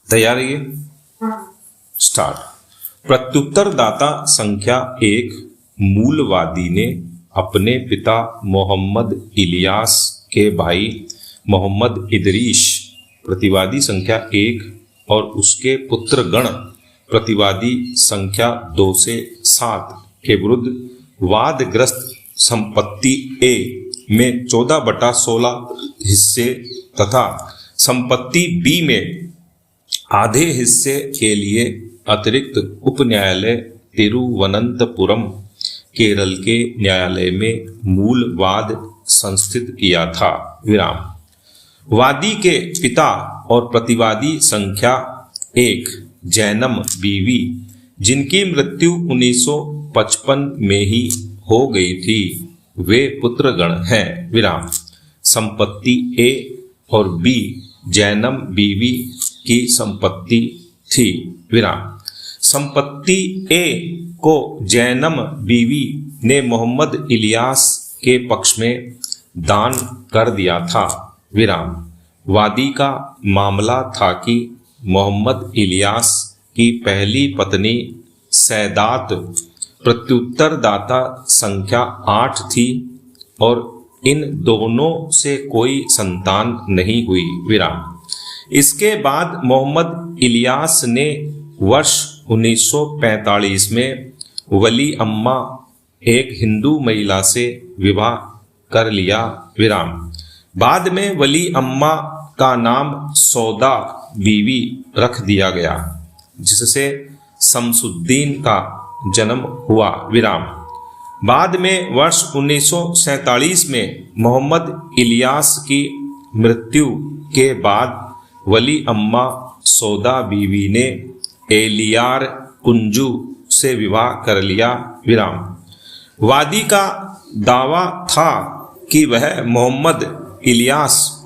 तैयार है? स्टार्ट। प्रत्युत्तरदाता संख्या 1 मूलवादी ने अपने पिता मोहम्मद इलियास के भाई मोहम्मद इदरीस प्रतिवादी संख्या 1 और उसके पुत्रगण प्रतिवादी संख्या 2 से 7 के विरुद्ध वादग्रस्त संपत्ति ए में 14/16 हिस्से तथा संपत्ति बी में आधे हिस्से के लिए अतिरिक्त उप न्यायालय तिरुवनंतपुरम केरल के न्यायालय में मूल वाद संस्थित किया था। विराम। वादी के पिता और प्रतिवादी संख्या 1 जैनम बीवी, जिनकी मृत्यु 1955 में ही हो गई थी, वे पुत्रगण हैं। विराम। संपत्ति ए और बी जैनम बीवी की संपत्ति थी। विराम। संपत्ति ए को जैनम बीवी ने मोहम्मद इलियास के पक्ष में दान कर दिया था। विराम। वादी का मामला था कि मोहम्मद इलियास की पहली पत्नी सैदात प्रत्युत्तरदाता संख्या 8 थी और इन दोनों से कोई संतान नहीं हुई। विराम। इसके बाद मोहम्मद इलियास ने वर्ष 1945 में वली अम्मा एक हिंदू महिला से विवाह कर लिया। विराम। बाद में वली अम्मा का नाम सौदा बीवी रख दिया गया, जिससे शमसुद्दीन का जन्म हुआ। विराम। बाद में वर्ष 1947 में मोहम्मद इलियास की मृत्यु के बाद वली अम्मा सौदा बीवी ने एलियार कुंजू से विवाह कर लिया। विराम। वादी का दावा था कि वह मोहम्मद इलियास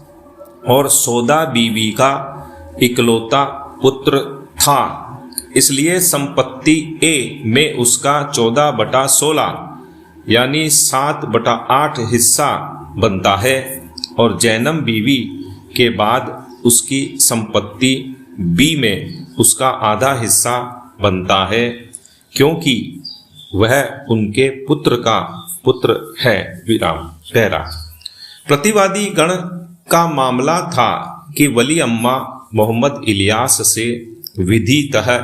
और सौदा बीवी का इकलौता पुत्र था, इसलिए संपत्ति ए में उसका 14/16 यानी 7/8 हिस्सा बनता है और जैनम बीवी के बाद उसकी संपत्ति बी में उसका आधा हिस्सा बनता है, क्योंकि वह उनके पुत्र का पुत्र है। विराम। पहला। प्रतिवादी गण का मामला था कि वली अम्मा मोहम्मद इलियास से विधितः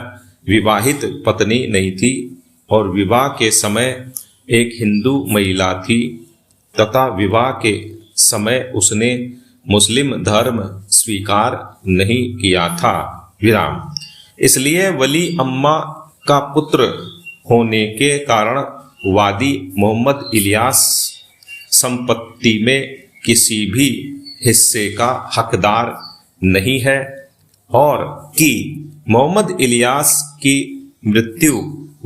विवाहित पत्नी नहीं थी और विवाह के समय एक हिंदू महिला थी तथा विवाह के समय उसने मुस्लिम धर्म स्वीकार नहीं किया था। विराम। इसलिए वली अम्मा का पुत्र होने के कारण वादी मोहम्मद इलियास संपत्ति में किसी भी हिस्से का हकदार नहीं है और कि मोहम्मद इलियास की मृत्यु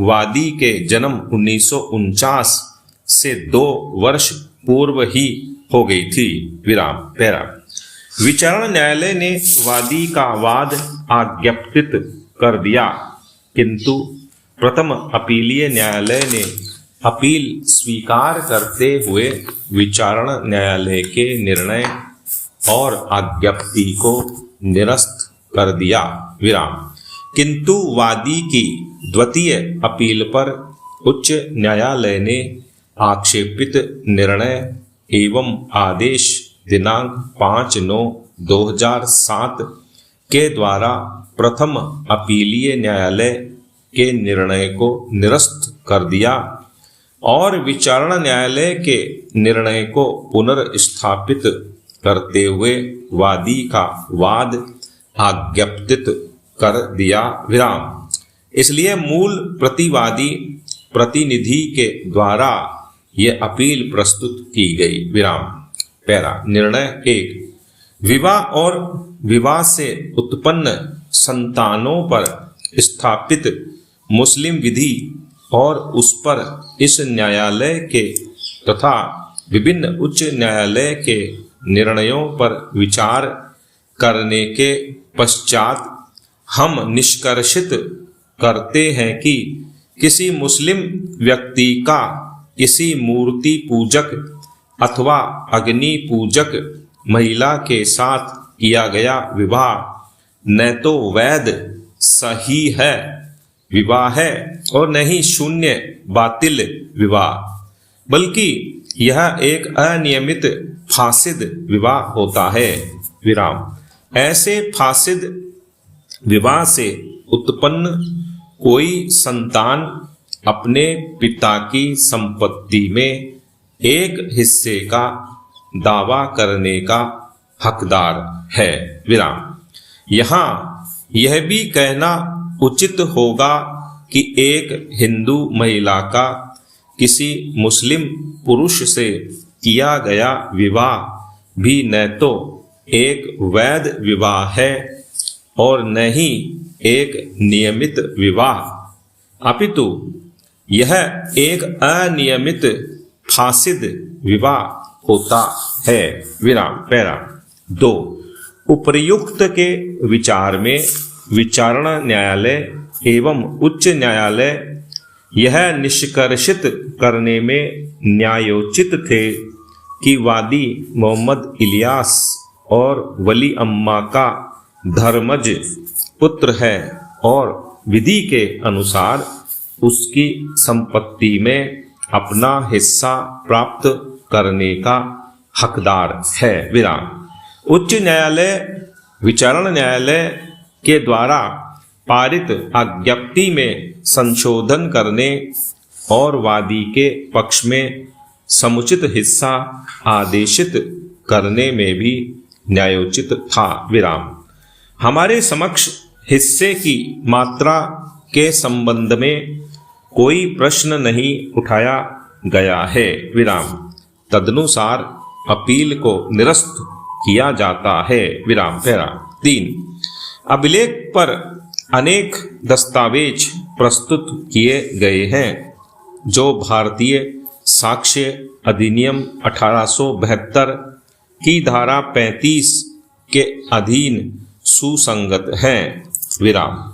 वादी के जन्म 1949 से 2 वर्ष पूर्व ही हो गई थी। विराम। पैरा। विचारण न्यायालय ने वादी का वाद आज्ञापित कर दिया, किंतु प्रथम अपीलीय न्यायालय ने अपील स्वीकार करते हुए विचारण न्यायालय के निर्णय और आज्ञप्ति को निरस्त कर दिया। विराम। किंतु वादी की द्वितीय अपील पर उच्च न्यायालय ने आक्षेपित निर्णय एवं आदेश दिनांक 5/9/2007 के द्वारा प्रथम अपीलीय न्यायालय के निर्णय को निरस्त कर दिया और विचारण न्यायालय के निर्णय को पुनर्स्थापित करते हुए वादी का वाद आज्ञप्तित कर दिया। विराम। इसलिए मूल प्रतिवादी प्रतिनिधि के द्वारा यह अपील प्रस्तुत की गई। विराम। पैरा। निर्णय 1। विवाह और विवाह से उत्पन्न संतानों पर स्थापित मुस्लिम विधि और उस पर इस न्यायालय के तथा विभिन्न उच्च न्यायालय के निर्णयों पर विचार करने के पश्चात हम निष्कर्षित करते हैं कि किसी मुस्लिम व्यक्ति का किसी मूर्ति पूजक अथवा अग्नि पूजक महिला के साथ किया गया विवाह न तो वैध सही है विवाह है और न ही शून्य बातिल विवाह, बल्कि यह एक अनियमित फासिद विवाह होता है। विराम। ऐसे फासिद विवाह से उत्पन्न कोई संतान अपने पिता की संपत्ति में एक हिस्से का दावा करने का हकदार है। विराम। यहाँ यह भी कहना उचित होगा कि एक हिंदू महिला का किसी मुस्लिम पुरुष से किया गया विवाह भी न तो एक वैध विवाह है और न ही एक नियमित विवाह, अपितु यह एक अनियमित फासिद विवाह होता है। विराम। पैरा 2। उपर्युक्त के विचार में विचारण न्यायालय एवं उच्च न्यायालय यह निष्कर्षित करने में न्यायोचित थे कि वादी मोहम्मद इलियास और वली अम्मा का धर्मज पुत्र है और विधि के अनुसार उसकी संपत्ति में अपना हिस्सा प्राप्त करने का हकदार है। विराम। उच्च न्यायालय विचारण न्यायालय के द्वारा पारित आज्ञप्ति में संशोधन करने और वादी के पक्ष में समुचित हिस्सा आदेशित करने में भी न्यायोचित था। विराम। हमारे समक्ष हिस्से की मात्रा के संबंध में कोई प्रश्न नहीं उठाया गया है। विराम। तदनुसार अपील को निरस्त किया जाता है। विराम। पैरा 3। अभिलेख पर अनेक दस्तावेज प्रस्तुत किए गए हैं जो भारतीय साक्ष्य अधिनियम 1872 की धारा 35 के अधीन सुसंगत हैं। विराम।